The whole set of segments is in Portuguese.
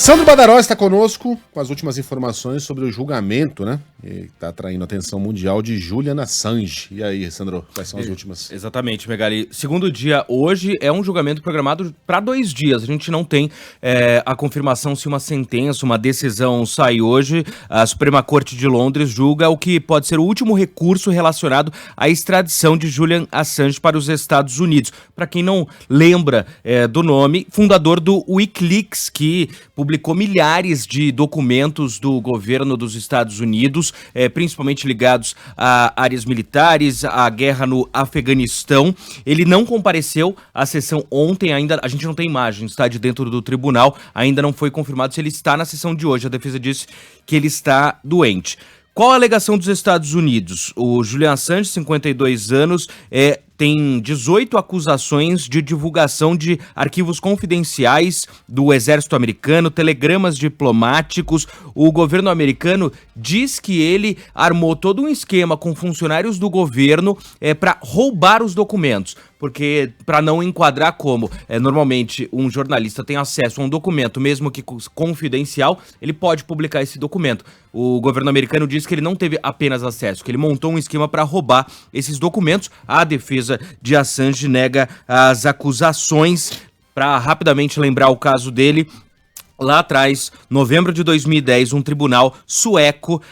Sandro Badaró está conosco com as últimas informações sobre o julgamento, né? Que está atraindo a atenção mundial de Julian Assange. E aí, Sandro, quais são as últimas? Exatamente, Megali. Segundo dia hoje é um julgamento programado para 2 dias. A gente não tem a confirmação se uma sentença, uma decisão sai hoje. A Suprema Corte de Londres julga o que pode ser o último recurso relacionado à extradição de Julian Assange para os Estados Unidos. Para quem não lembra do nome, fundador do Wikileaks, que publicou milhares de documentos do governo dos Estados Unidos, principalmente ligados a áreas militares, à guerra no Afeganistão. Ele não compareceu à sessão ontem, ainda a gente não tem imagens, está de dentro do tribunal, ainda não foi confirmado se ele está na sessão de hoje. A defesa disse que ele está doente. Qual a alegação dos Estados Unidos? O Julian Assange, 52 anos, tem 18 acusações de divulgação de arquivos confidenciais do exército americano, telegramas diplomáticos. O governo americano diz que ele armou todo um esquema com funcionários do governo para roubar os documentos. Porque, para não enquadrar como normalmente um jornalista tem acesso a um documento, mesmo que confidencial, ele pode publicar esse documento. O governo americano diz que ele não teve apenas acesso, que ele montou um esquema para roubar esses documentos. A defesa de Assange nega as acusações. Para rapidamente lembrar o caso dele, lá atrás, novembro de 2010, um tribunal sueco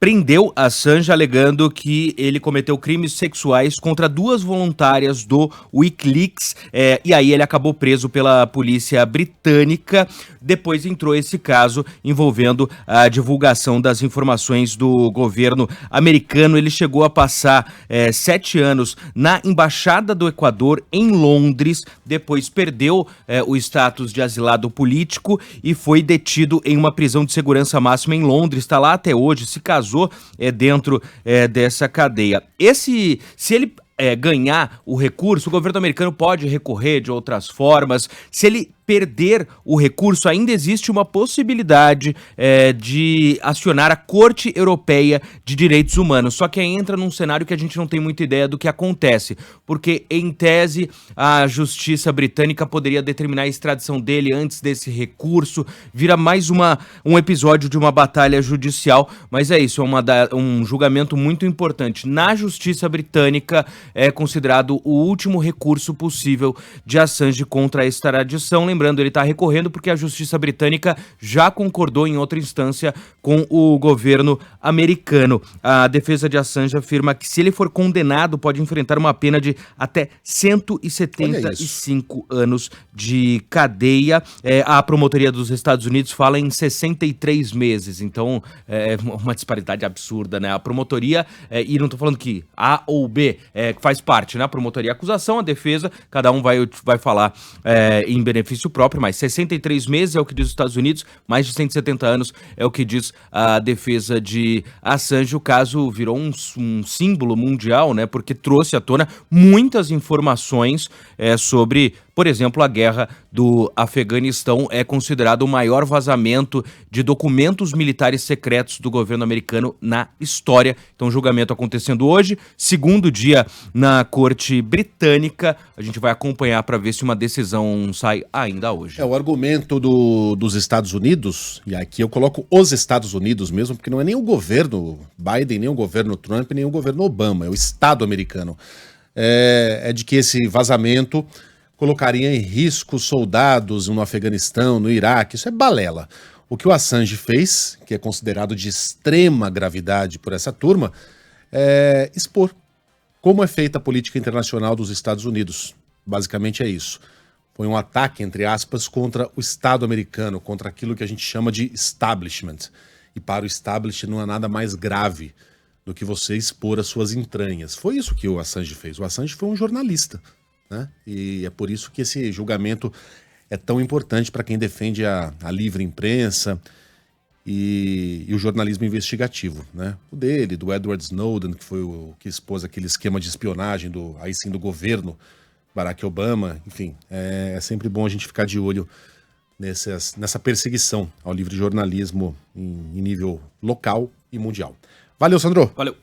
prendeu Assange alegando que ele cometeu crimes sexuais contra 2 voluntárias do Wikileaks, e aí ele acabou preso pela polícia britânica. Depois entrou esse caso envolvendo a divulgação das informações do governo americano. Ele chegou a passar 7 anos na Embaixada do Equador em Londres, depois perdeu o status de asilado político e foi detido em uma prisão de segurança máxima em Londres. Está lá até hoje, se casou dentro dessa cadeia. Se ele ganhar o recurso, o governo americano pode recorrer de outras formas. Se ele perder o recurso, ainda existe uma possibilidade de acionar a Corte Europeia de Direitos Humanos. Só que aí entra num cenário que a gente não tem muita ideia do que acontece, porque, em tese, a justiça britânica poderia determinar a extradição dele antes desse recurso. Vira mais um episódio de uma batalha judicial, mas é isso, um julgamento muito importante. Na justiça britânica é considerado o último recurso possível de Assange contra a extradição. Lembrando, ele está recorrendo porque a justiça britânica já concordou em outra instância com o governo americano. A defesa de Assange afirma que, se ele for condenado, pode enfrentar uma pena de até 175 anos de cadeia. A promotoria dos Estados Unidos fala em 63 meses, então é uma disparidade absurda, né? A promotoria, e não estou falando que A ou B faz parte, né? A promotoria e a acusação, a defesa, cada um vai falar em benefício próprio, mas 63 meses é o que diz os Estados Unidos, mais de 170 anos é o que diz a defesa de Assange. O caso virou um símbolo mundial, né, porque trouxe à tona muitas informações sobre, por exemplo, a guerra do Afeganistão. É considerado o maior vazamento de documentos militares secretos do governo americano na história. Então, julgamento acontecendo hoje, segundo dia na Corte Britânica. A gente vai acompanhar para ver se uma decisão sai ainda hoje. O argumento dos Estados Unidos, e aqui eu coloco os Estados Unidos mesmo, porque não é nem o governo Biden, nem o governo Trump, nem o governo Obama, é o Estado americano. É de que esse vazamento colocaria em risco soldados no Afeganistão, no Iraque. Isso é balela. O que o Assange fez, que é considerado de extrema gravidade por essa turma, é expor como é feita a política internacional dos Estados Unidos. Basicamente é isso. Foi um ataque, entre aspas, contra o Estado americano, contra aquilo que a gente chama de establishment. E para o establishment não há nada mais grave do que você expor as suas entranhas. Foi isso que o Assange fez. O Assange foi um jornalista, né? E é por isso que esse julgamento é tão importante para quem defende a livre imprensa e o jornalismo investigativo, né? O dele, do Edward Snowden, que foi o que expôs aquele esquema de espionagem do governo Barack Obama. Enfim, é sempre bom a gente ficar de olho nessa perseguição ao livre jornalismo em nível local e mundial. Valeu, Sandro! Valeu!